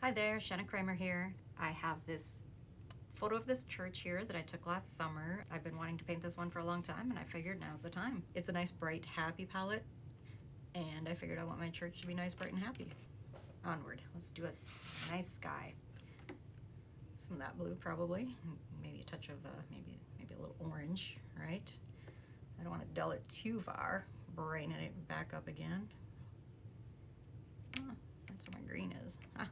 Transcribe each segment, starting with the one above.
Hi there, Shanna Kramer here. I have this photo of this church here that I took last summer. I've been wanting to paint this one for a long time and I figured now's the time. It's a nice bright happy palette and I figured I want my church to be nice, bright, and happy. Onward, let's do a nice sky. Some of that blue probably, maybe a touch of maybe a little orange, right? I don't want to dull it too far, brighten it back up again. Oh, that's where my green is. Ah,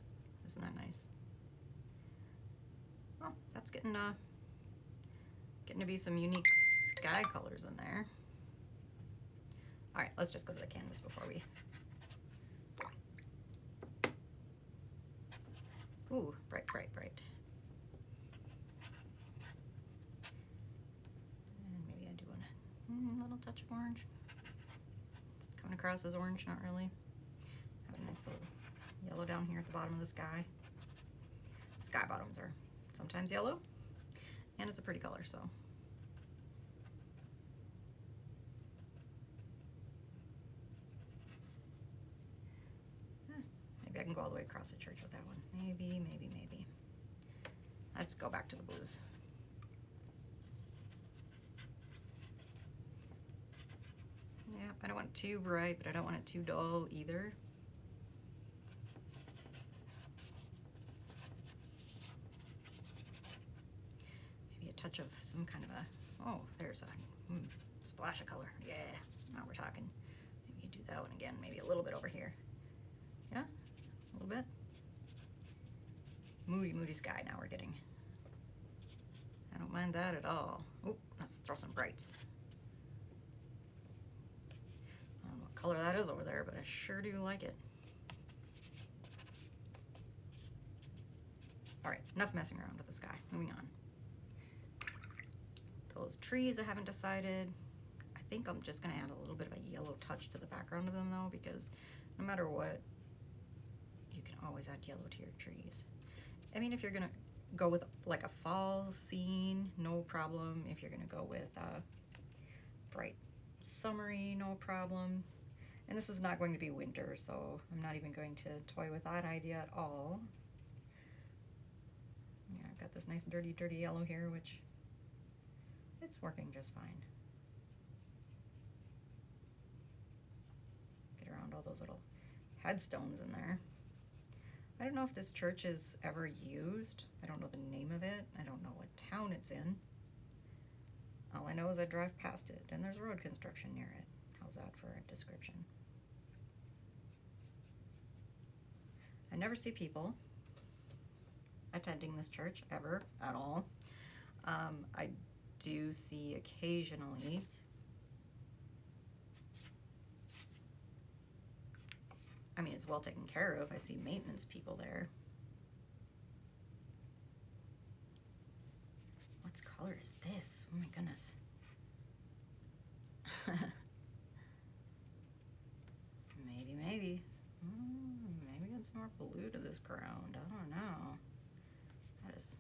isn't that nice? Oh, that's getting to be some unique sky colors in there. All right, let's just go to the canvas before we. Ooh, bright, bright, bright. And maybe I do want a little touch of orange. It's coming across as orange, not really. Have a nice little yellow down here at the bottom of the sky. Sky bottoms are sometimes yellow, and it's a pretty color, so. Maybe I can go all the way across the church with that one. Maybe, maybe, maybe. Let's go back to the blues. Yeah, I don't want it too bright, but I don't want it too dull either. Maybe a touch of some kind of a, oh, there's a splash of color. Yeah, now we're talking. Maybe we can do that one again, maybe a little bit over here. Yeah, a little bit. Moody, moody sky now we're getting. I don't mind that at all. Oh, let's throw some brights. I don't know what color that is over there, but I sure do like it. All right, enough messing around with the sky. Moving on. Those trees I haven't decided. I think I'm just gonna add a little bit of a yellow touch to the background of them though, because no matter what, you can always add yellow to your trees. I mean, if you're gonna go with like a fall scene, no problem. If you're gonna go with bright summery, no problem. And this is not going to be winter, so I'm not even going to toy with that idea at all. Yeah, I've got this nice dirty, dirty yellow here, which it's working just fine. Get around all those little headstones in there. I don't know if this church is ever used. I don't know the name of it. I don't know what town it's in. All I know is I drive past it and there's road construction near it. How's that for a description? I never see people attending this church ever at all. I do see occasionally I mean, it's well taken care of. I see maintenance people there. What color is this? Oh my goodness. Maybe, maybe. Maybe get some more blue to this ground. I don't know. That is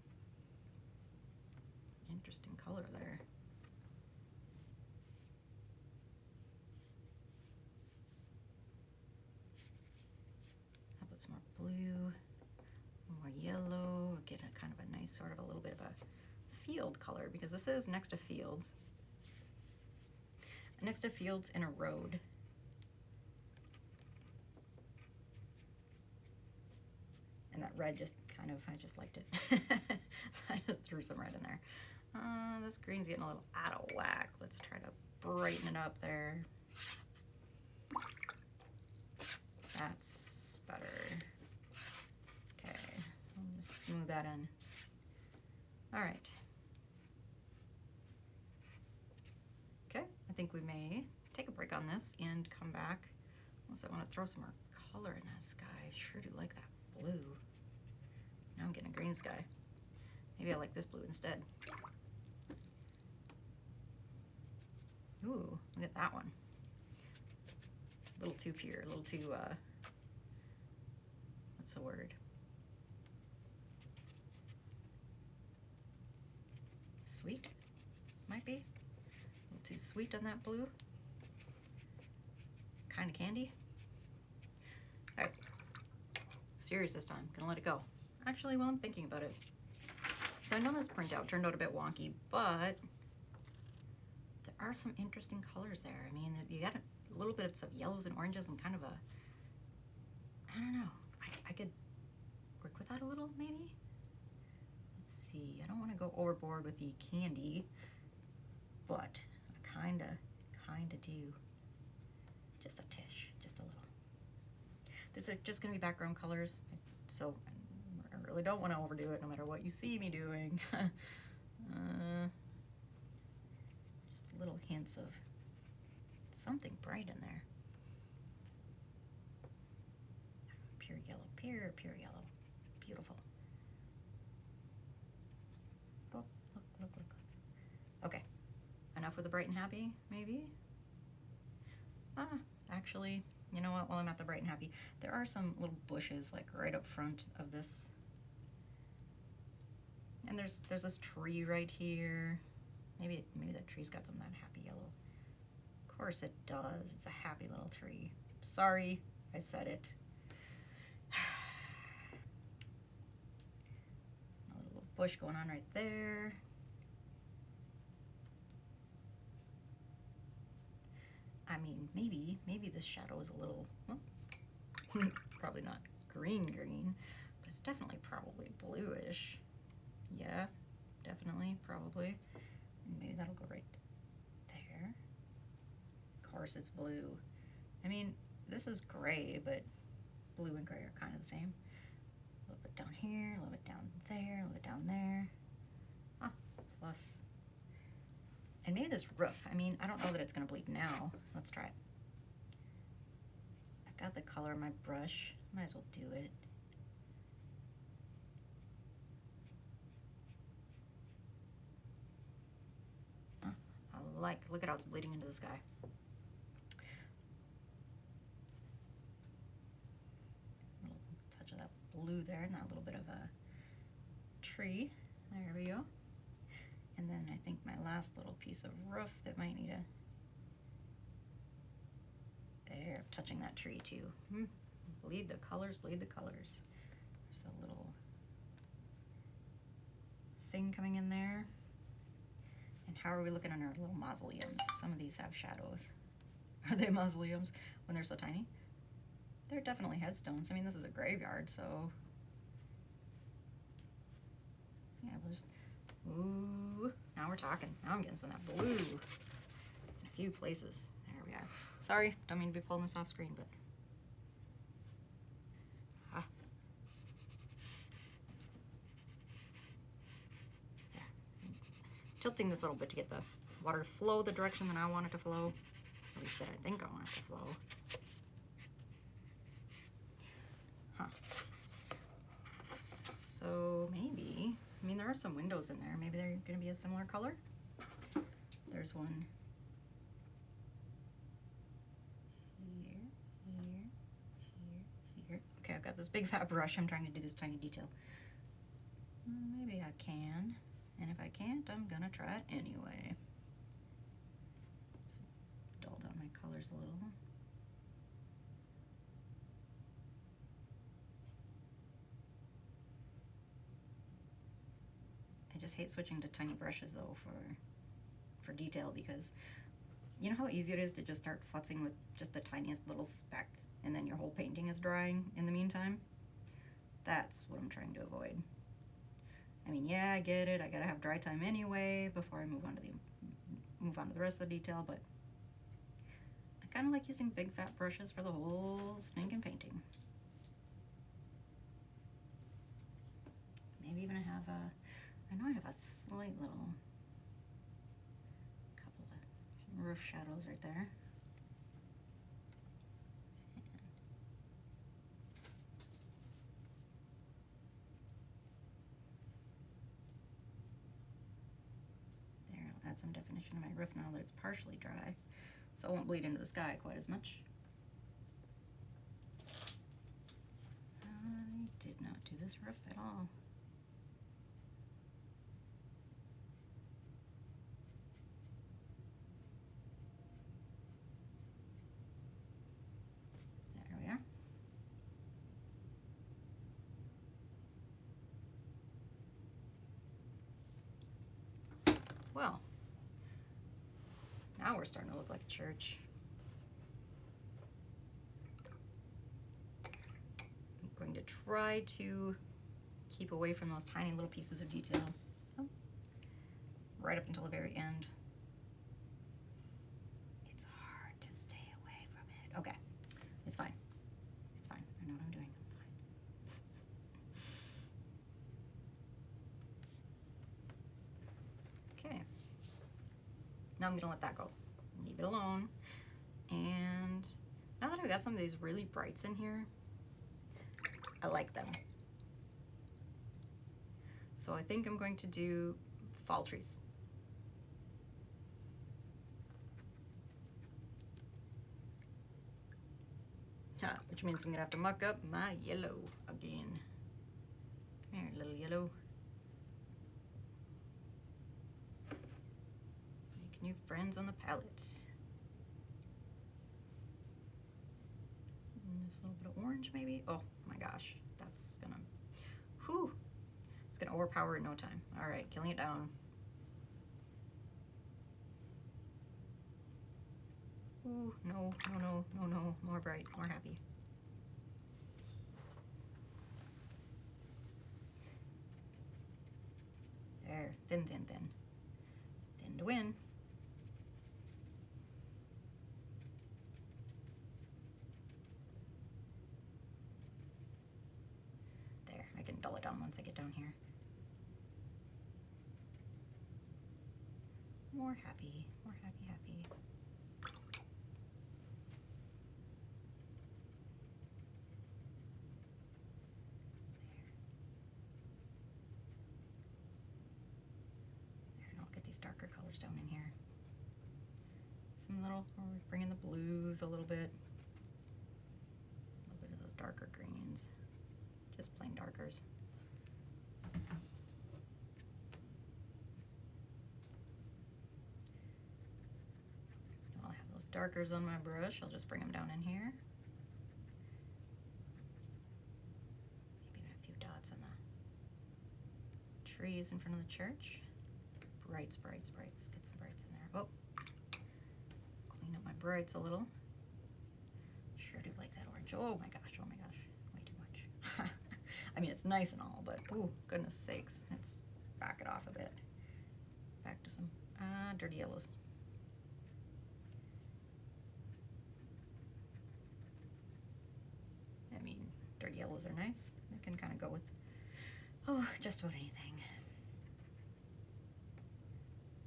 interesting color there. How about some more blue, more yellow, get a kind of a nice sort of a little bit of a field color, because this is next to fields. Next to fields and a road. And that red just kind of, I just liked it. So I just threw some red in there. This green's getting a little out of whack. Let's try to brighten it up there. That's better. Okay, I'll just smooth that in. All right. Okay, I think we may take a break on this and come back. Unless I want to throw some more color in that sky. I sure do like that blue. Now I'm getting a green sky. Maybe I like this blue instead. Ooh, look at that one. A little too pure, a little too, what's the word? Sweet, might be. A little too sweet on that blue. Kind of candy. All right, Serious this time. Gonna let it go. Actually, while I'm thinking about it. So I know this printout turned out a bit wonky, but there are some interesting colors there. I mean, you got a little bit of yellows and oranges and kind of a, I don't know. I could work with that a little, maybe? Let's see. I don't want to go overboard with the candy, but I kinda do. Just a tish, just a little. These are just gonna be background colors, so I really don't want to overdo it no matter what you see me doing. Just little hints of something bright in there. Pure yellow, pure yellow. Beautiful. Oh, look. Okay, enough with the bright and happy, maybe? Actually, you know what, while I'm at the bright and happy, there are some little bushes like right up front of this. And there's this tree right here. Maybe that tree's got some of that happy yellow. Of course it does. It's a happy little tree. Sorry, I said it. Another little bush going on right there. I mean, maybe this shadow is a little, well, probably not green, but it's definitely probably bluish. Yeah, definitely, probably. Maybe that'll go right there. Of course it's blue. I mean, this is gray, but blue and gray are kind of the same. A little bit down here, a little bit down there, a little bit down there. Plus. And maybe this roof. I mean, I don't know that it's going to bleed now. Let's try it. I've got the color in my brush. Might as well do it. Look at how it's bleeding into the sky. A little touch of that blue there, and that little bit of a tree. There we go. And then I think my last little piece of roof that might need there, touching that tree too. Bleed the colors, bleed the colors. There's a little thing coming in there. And how are we looking on our little mausoleums? Some of these have shadows. Are they mausoleums when they're so tiny? They're definitely headstones. I mean, this is a graveyard, so yeah, we'll just, ooh, now we're talking. Now I'm getting some of that blue in a few places. There we are. Sorry, don't mean to be pulling this off screen, but yeah. Tilting this a little bit to get the water to flow the direction that I want it to flow. At least that I think I want it to flow. So maybe, I mean, there are some windows in there. Maybe they're going to be a similar color. There's one here. Okay, I've got this big fat brush. I'm trying to do this tiny detail. Maybe I can. And if I can't, I'm going to try it anyway. Let's dull down my colors a little. I just hate switching to tiny brushes though for detail, because you know how easy it is to just start futzing with just the tiniest little speck and then your whole painting is drying in the meantime? That's what I'm trying to avoid. I mean, yeah, I get it. I gotta have dry time anyway before I move on to the rest of the detail, but I kind of like using big fat brushes for the whole stinking painting. Maybe even I know I have a slight little couple of roof shadows right there. There, I'll add some definition to my roof now that it's partially dry, so it won't bleed into the sky quite as much. I did not do this roof at all. There we are. we're starting to look like a church. I'm going to try to keep away from those tiny little pieces of detail. Oh, right up until the very end. It's hard to stay away from it. Okay, it's fine. It's fine. I know what I'm doing. I'm fine. Okay. Now I'm gonna let that go. Leave it alone. And now that I've got some of these really brights in here, I like them. So I think I'm going to do fall trees. Which means I'm gonna have to muck up my yellow again. Come here, little yellow. Make new friends on the palette. And this little bit of orange maybe. Oh my gosh, that's gonna, whew. It's gonna overpower in no time. All right, killing it down. Ooh, no, no, no, no, no, more bright, more happy. There, thin, thin, thin. Thin to win. There, I can dull it down once I get down here. More happy, more happy, happy. Darker colors down in here. Some little, we're bringing the blues a little bit of those darker greens, just plain darkers. While I have those darkers on my brush, I'll just bring them down in here. Maybe a few dots on the trees in front of the church. Brights, brights, brights. Get some brights in there. Oh, clean up my brights a little. Sure do like that orange. Oh my gosh, way too much. I mean, it's nice and all, but ooh, goodness sakes. Let's back it off a bit. Back to some dirty yellows. I mean, dirty yellows are nice. They can kind of go with, oh, just about anything.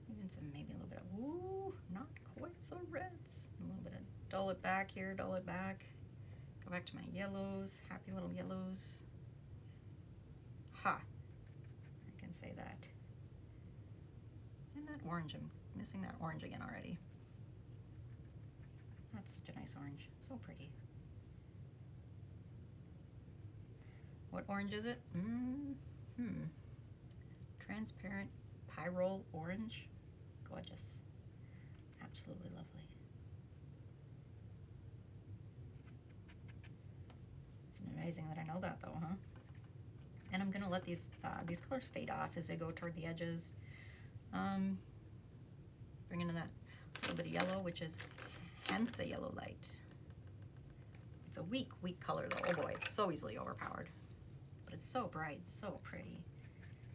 Even some, maybe a little bit of, ooh, not quite so reds. A little bit of dull it back here, dull it back. Go back to my yellows, happy little yellows. Ha, I can say that. And that orange, I'm missing that orange again already. That's such a nice orange, so pretty. What orange is it? Transparent pyrrole orange. Gorgeous. Absolutely lovely. It's amazing that I know that though, huh? And I'm gonna let these colors fade off as they go toward the edges. Bring in that little bit of yellow, which is hence a yellow light. It's a weak color though. Oh boy, it's so easily overpowered. But it's so bright, so pretty.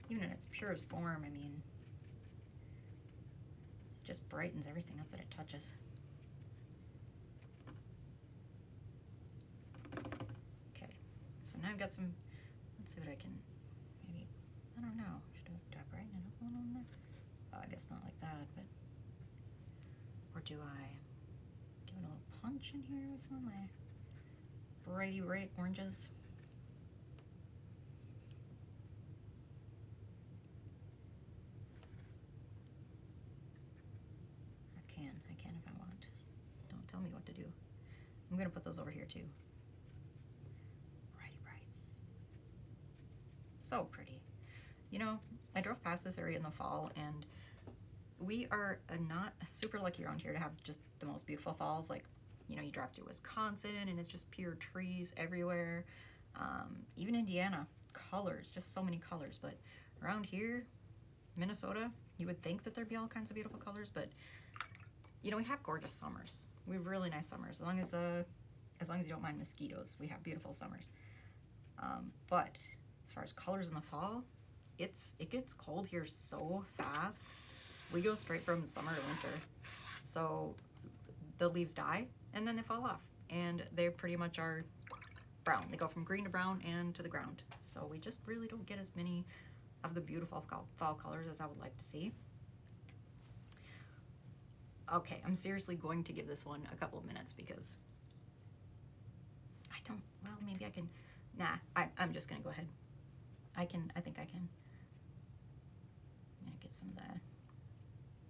Even in its purest form, I mean, just brightens everything up that it touches. Okay, so now I've got some, let's see what I can, maybe, I don't know, should I brighten it up a little in there? Oh, I guess not like that, but, or do I give it a little punch in here with some of my brighty bright oranges? I can if I want. Don't tell me what to do. I'm gonna put those over here too. Brighty brights. So pretty. You know, I drove past this area in the fall and we are not super lucky around here to have just the most beautiful falls. Like, you know, you drive through Wisconsin and it's just pure trees everywhere. Even Indiana, colors, just so many colors. But around here, Minnesota, you would think that there'd be all kinds of beautiful colors, but You know, we have gorgeous summers. We have really nice summers. As long as you don't mind mosquitoes, we have beautiful summers. But as far as colors in the fall, it gets cold here so fast. We go straight from summer to winter. So the leaves die and then they fall off. And they pretty much are brown. They go from green to brown and to the ground. So we just really don't get as many of the beautiful fall colors as I would like to see. Okay, I'm seriously going to give this one a couple of minutes because well, maybe I can, nah, I'm just gonna go ahead. I think I can. I'm gonna get some of that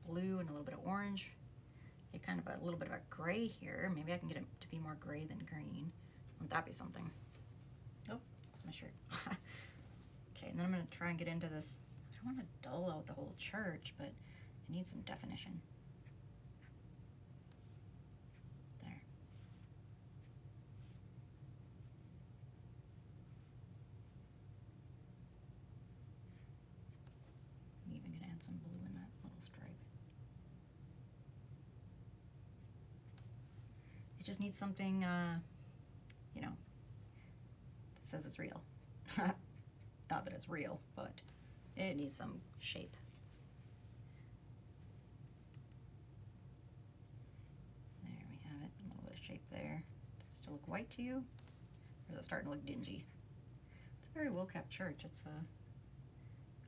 blue and a little bit of orange. Get kind of a little bit of a gray here. Maybe I can get it to be more gray than green. Wouldn't that be something? Oh, that's my shirt. Okay, and then I'm gonna try and get into this. I don't wanna dull out the whole church, but I need some definition. Some blue in that little stripe. It just needs something, you know, that says it's real. Not that it's real, but it needs some shape. There we have it, a little bit of shape there. Does it still look white to you? Or is it starting to look dingy? It's a very well-kept church. It's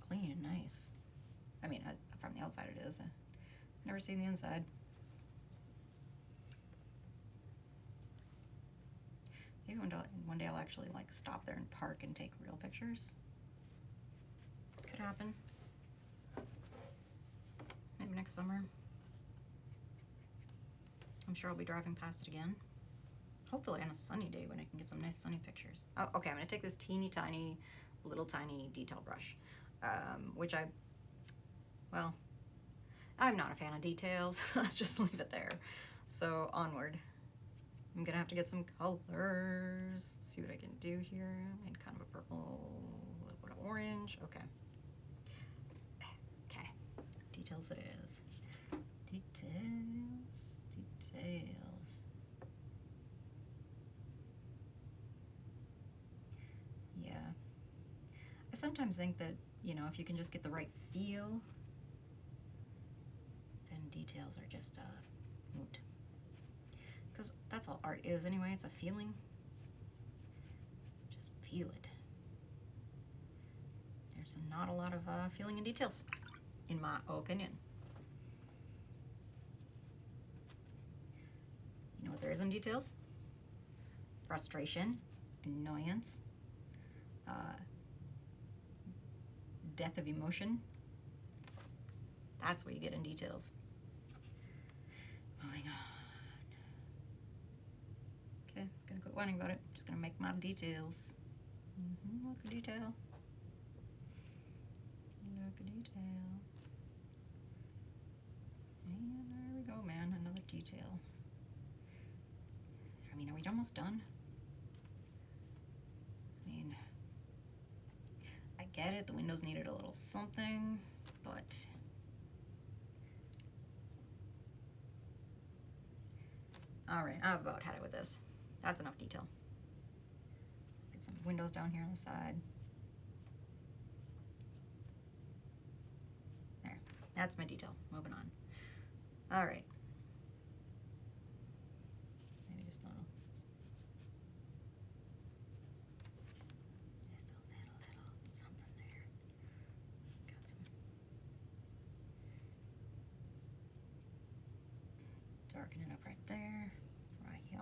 clean and nice. I mean, from the outside it is. I've never seen the inside. Maybe one day I'll actually like stop there and park and take real pictures. Could happen. Maybe next summer. I'm sure I'll be driving past it again. Hopefully on a sunny day when I can get some nice sunny pictures. Oh, okay, I'm gonna take this teeny tiny, little tiny detail brush, which well, I'm not a fan of details. Let's just leave it there. So onward. I'm gonna have to get some colors. See what I can do here. And kind of a purple, a little bit of orange. Okay. Okay. Details it is. Details. Details. Yeah. I sometimes think that, you know, if you can just get the right feel, details are just moot. Because that's all art is anyway, it's a feeling. Just feel it. There's not a lot of feeling in details, in my opinion. You know what there is in details? Frustration, annoyance, depth of emotion. That's what you get in details. Moving on. Okay, gonna quit whining about it. Just gonna make my details. Look at detail. Look at detail. And there we go, man. Another detail. I mean, are we almost done? I mean, I get it. The windows needed a little something, but all right, I've about had it with this. That's enough detail. Get some windows down here on the side. There, that's my detail. Moving on. All right. Maybe just a little. Just a little something there. Got some. Darken it up right there. Right here.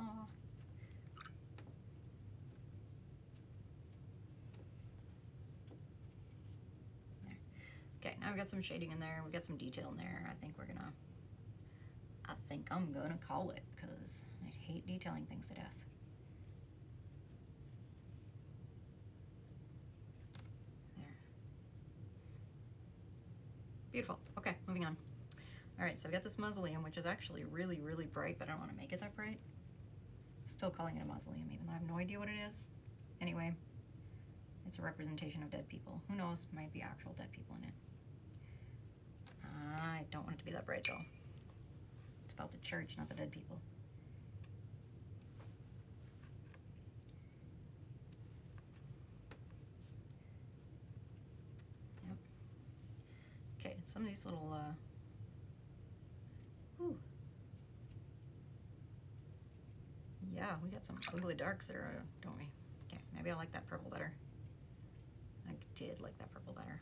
There. Okay, now we got some shading in there. We got some detail in there. I think I'm gonna call it because I hate detailing things to death. There. Beautiful. Okay, moving on. All right, so we got this mausoleum, which is actually really, really bright, but I don't want to make it that bright. Still calling it a mausoleum, even though I have no idea what it is. Anyway, it's a representation of dead people. Who knows? Might be actual dead people in it. I don't want it to be that bright, though. It's about the church, not the dead people. Yep. Okay, some of these little, ooh. Yeah, we got some ugly darks there, don't we? Okay, maybe I like that purple better. I did like that purple better.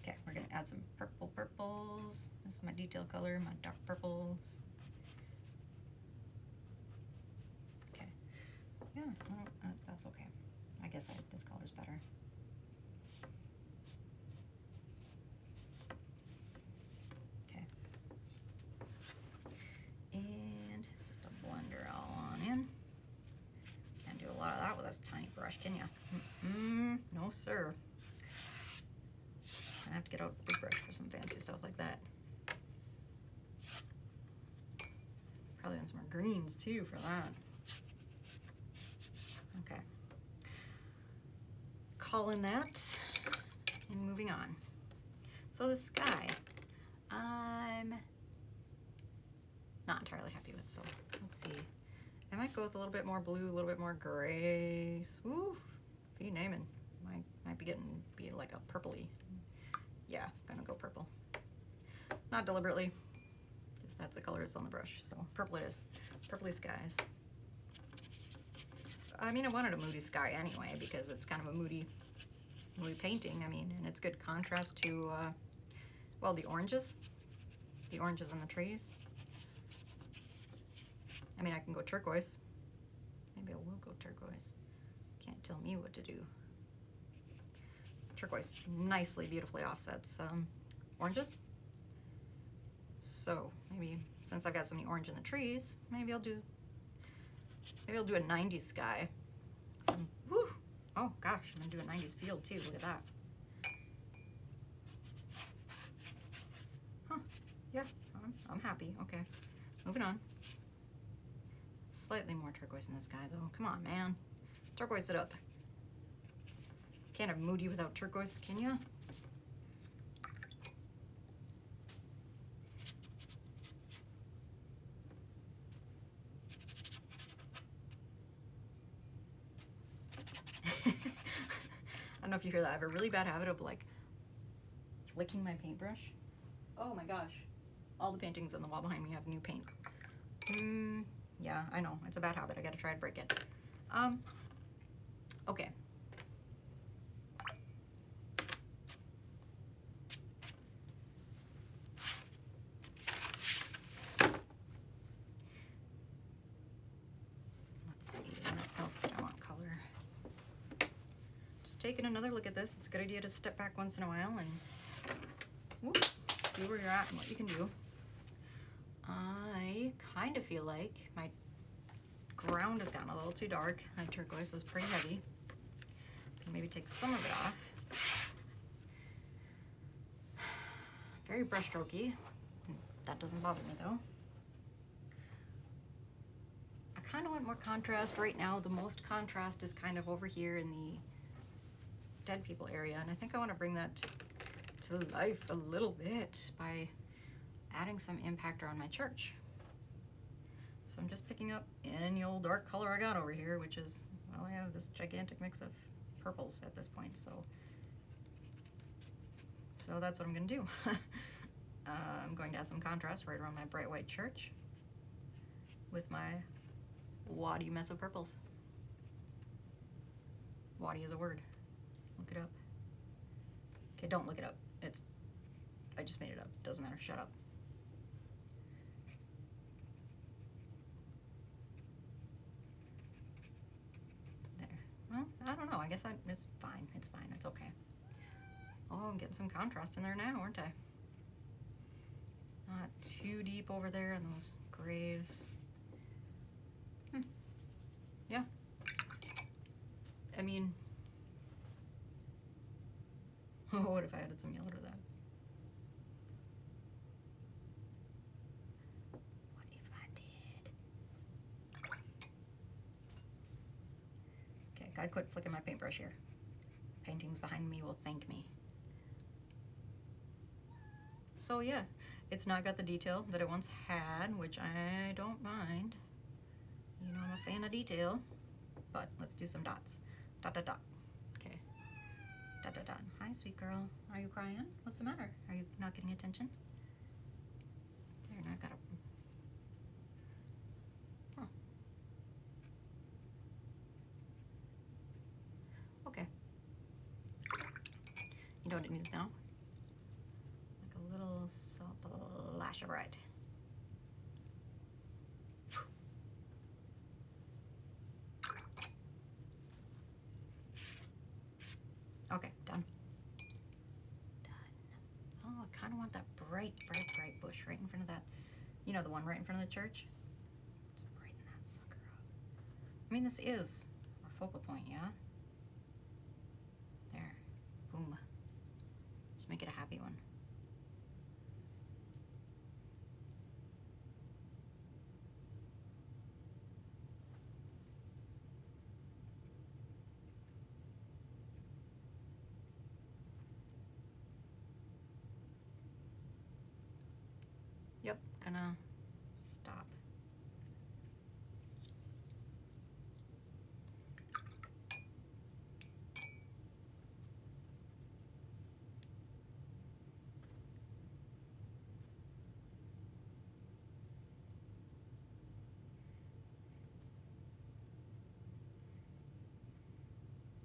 Okay, we're gonna add some purple purples. This is my detail color, my dark purples. Okay, yeah, well, that's okay. I guess this color's better. Okay. And just a blender all on in. Can't do a lot of that with this tiny brush, can ya? No, sir. I have to get out a big brush for some fancy stuff like that. Probably want some more greens too for that. Okay. Calling that and moving on. So the sky, I'm not entirely happy with, so let's see. I might go with a little bit more blue, a little bit more gray. Woo, be naming. Might be like a purpley. Yeah, gonna go purple. Not deliberately, just that's the color it's on the brush, so purple it is. Purpley skies. I mean, I wanted a moody sky anyway because it's kind of a moody painting. I mean, and it's good contrast to, well, the oranges in the trees. I mean, I can go turquoise. Maybe I will go turquoise. Can't tell me what to do. Turquoise nicely, beautifully offsets oranges. So maybe since I've got so many orange in the trees, maybe I'll do a 90s sky. Some, whoo, oh gosh, I'm gonna do a 90s field too, look at that. Huh, yeah, I'm happy, okay. Moving on. Slightly more turquoise in the sky though, come on man. Turquoise it up. Can't have moody without turquoise, can ya? I don't know if you hear that. I have a really bad habit of like flicking my paintbrush. Oh my gosh. All the paintings on the wall behind me have new paint. Yeah, I know. It's a bad habit. I gotta try to break it. Okay. Taking another look at this. It's a good idea to step back once in a while and whoop, see where you're at and what you can do. I kind of feel like my ground has gotten a little too dark. My turquoise was pretty heavy. Can maybe take some of it off. Very brushstrokey. That doesn't bother me though. I kind of want more contrast right now. The most contrast is kind of over here in the dead people area, and I think I want to bring that to life a little bit by adding some impact around my church. So I'm just picking up any old dark color I got over here, which is, well, I have this gigantic mix of purples at this point, so that's what I'm gonna do. I'm going to add some contrast right around my bright white church with my waddy mess of purples. Waddy is a word. Look it up. Okay, don't look it up. I just made it up. Doesn't matter. Shut up. There. Well, I don't know. I guess it's fine. It's fine. It's okay. Oh, I'm getting some contrast in there now, aren't I? Not too deep over there in those graves. Yeah. I mean, what if I added some yellow to that? What if I did? Okay, gotta quit flicking my paintbrush here. Paintings behind me will thank me. So yeah, it's not got the detail that it once had, which I don't mind. You know, I'm a fan of detail. But let's do some dots. Dot, dot, dot. Okay. Dot, dot, dot. Hi, sweet girl. Are you crying? What's the matter? Are you not getting attention? There, now I've got a... Huh. Okay. You know what it needs now? Like a little splash of red. Okay, done. Done. Oh, I kind of want that bright, bright, bright bush right in front of that. You know, the one right in front of the church? Let's brighten that sucker up. I mean, this is our focal point, yeah? There. Boom. Let's make it a happy one. Yep, gonna stop.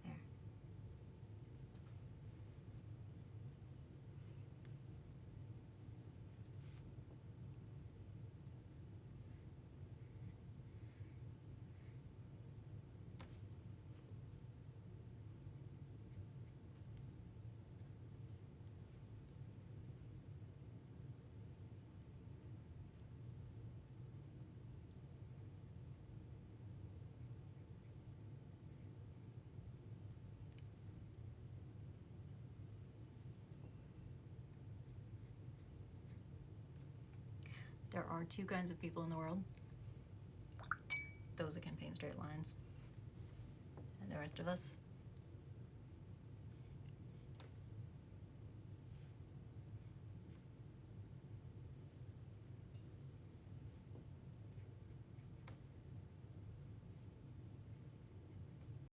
There. There are two kinds of people in the world. Those that can paint straight lines. And the rest of us